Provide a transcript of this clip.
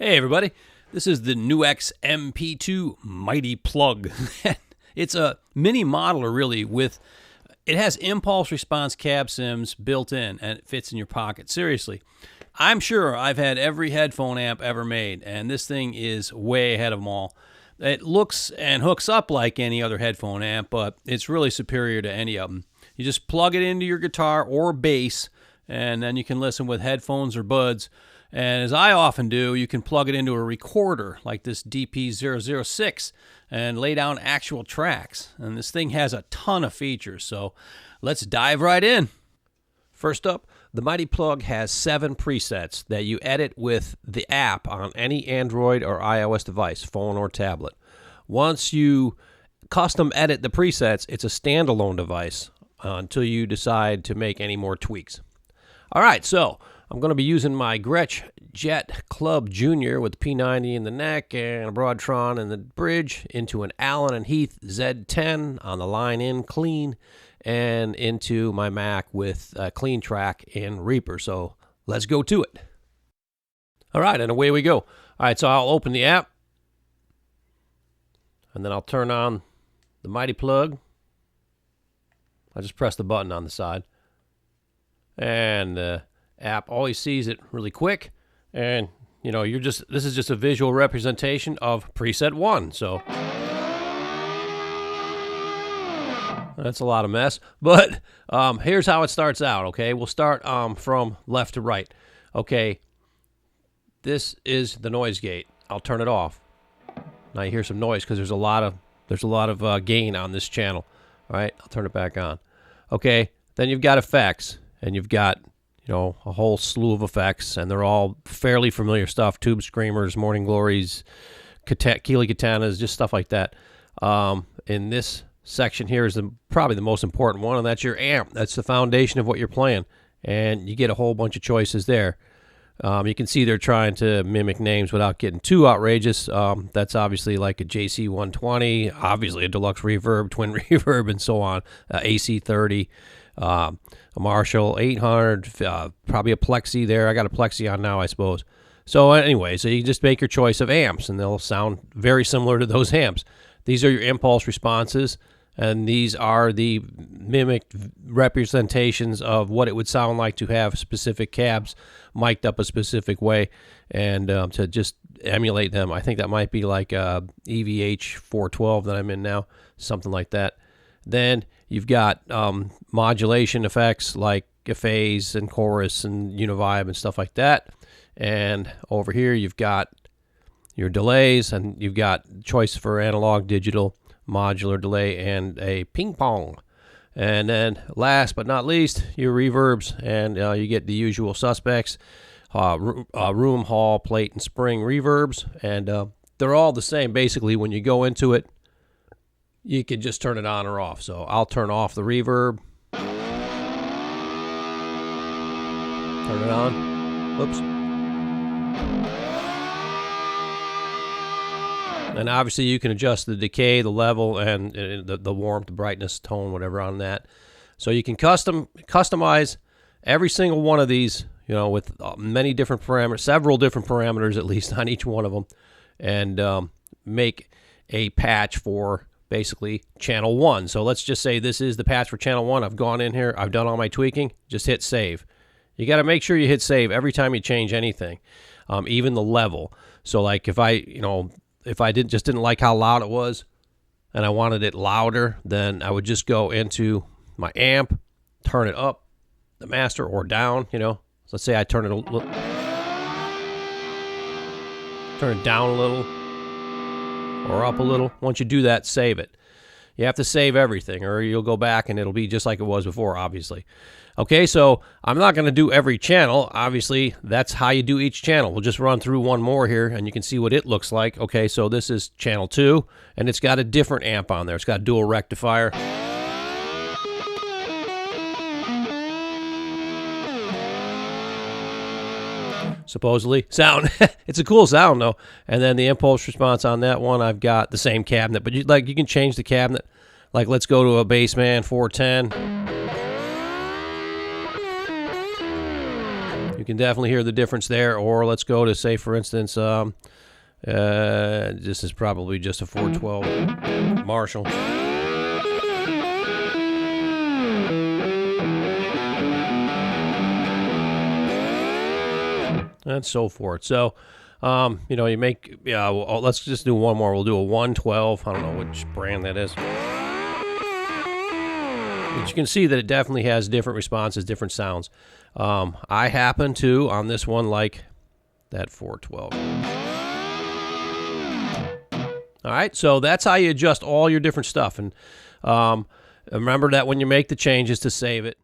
Hey everybody, this is the Nux MP2 Mighty Plug. It's a mini modeler really it has impulse response cab sims built in and it fits in your pocket. Seriously, I'm sure I've had every headphone amp ever made and this thing is way ahead of them all. It looks and hooks up like any other headphone amp, but it's really superior to any of them. You just plug it into your guitar or bass and then you can listen with headphones or buds. And as I often do, you can plug it into a recorder like this DP006 and lay down actual tracks. And this thing has a ton of features, so let's dive right in. First up, the Mighty Plug has 7 presets that you edit with the app on any Android or iOS device, phone or tablet. Once you custom edit the presets, it's a standalone device until you decide to make any more tweaks. All right, so I'm going to be using my Gretsch Jet Club Junior with the P90 in the neck and a Broadtron in the bridge into an Allen & Heath Z10 on the line in clean and into my Mac with Clean Track and Reaper. So let's go to it. All right, and away we go. All right, so I'll open the app and then I'll turn on the Mighty Plug. I just press the button on the side. And the app always sees it really quick, and you know this is just a visual representation of preset 1. So that's a lot of mess, but here's how it starts out. Okay, we'll start from left to right. Okay, this is the noise gate. I'll turn it off. Now you hear some noise because there's a lot of gain on this channel. All right, I'll turn it back on. Okay, then you've got effects. And you've got, a whole slew of effects, and they're all fairly familiar stuff. Tube Screamers, Morning Glories, Keeley Katanas, just stuff like that. In this section here is probably the most important one, and that's your amp. That's the foundation of what you're playing. And you get a whole bunch of choices there. You can see they're trying to mimic names without getting too outrageous. That's obviously like a JC120, obviously a deluxe reverb, twin reverb, and so on. AC30. A Marshall 800, probably a Plexi there. I got a Plexi on now, I suppose. So anyway, so you just make your choice of amps, and they'll sound very similar to those amps. These are your impulse responses, and these are the mimicked representations of what it would sound like to have specific cabs mic'd up a specific way, and to just emulate them. I think that might be like EVH 412 that I'm in now, something like that. Then you've got modulation effects like a phase and chorus and univibe and stuff like that. And over here you've got your delays, and you've got choice for analog, digital, modular delay, and a ping pong. And then last but not least, your reverbs, and you get the usual suspects, room, hall, plate, and spring reverbs. And they're all the same basically. When you go into it, you can just turn it on or off. So I'll turn off the reverb. Turn it on. Whoops. And obviously you can adjust the decay, the level, and the warmth, the brightness, tone, whatever on that. So you can customize every single one of these, with many different parameters, several different parameters at least on each one of them, and make a patch for basically channel 1. So let's just say this is the patch for channel 1. I've gone in here, I've done all my tweaking, just hit save. You got to make sure you hit save every time you change anything, even the level. So like if I didn't like how loud it was and I wanted it louder, then I would just go into my amp, turn it up, the master, or down, So let's say I turn it down a little, or up a little. Once you do that, save it. You have to save everything, or you'll go back and it'll be just like it was before, obviously. Okay, so I'm not going to do every channel. Obviously, that's how you do each channel. We'll just run through one more here, and you can see what it looks like. Okay, so this is channel 2, and it's got a different amp on there. It's got a dual rectifier. Supposedly sound. It's a cool sound though. And then the impulse response on that one, I've got the same cabinet, but you can change the cabinet. Like let's go to a Bassman 410. You can definitely hear the difference there. Or let's go to, say, for instance, this is probably just a 412 Marshall. And so forth. So, you know, you make, yeah, well, let's just do one more. We'll do a 112. I don't know which brand that is. But you can see that it definitely has different responses, different sounds. I happen to, on this one, like that 412. All right, so that's how you adjust all your different stuff. And remember that when you make the changes, to save it.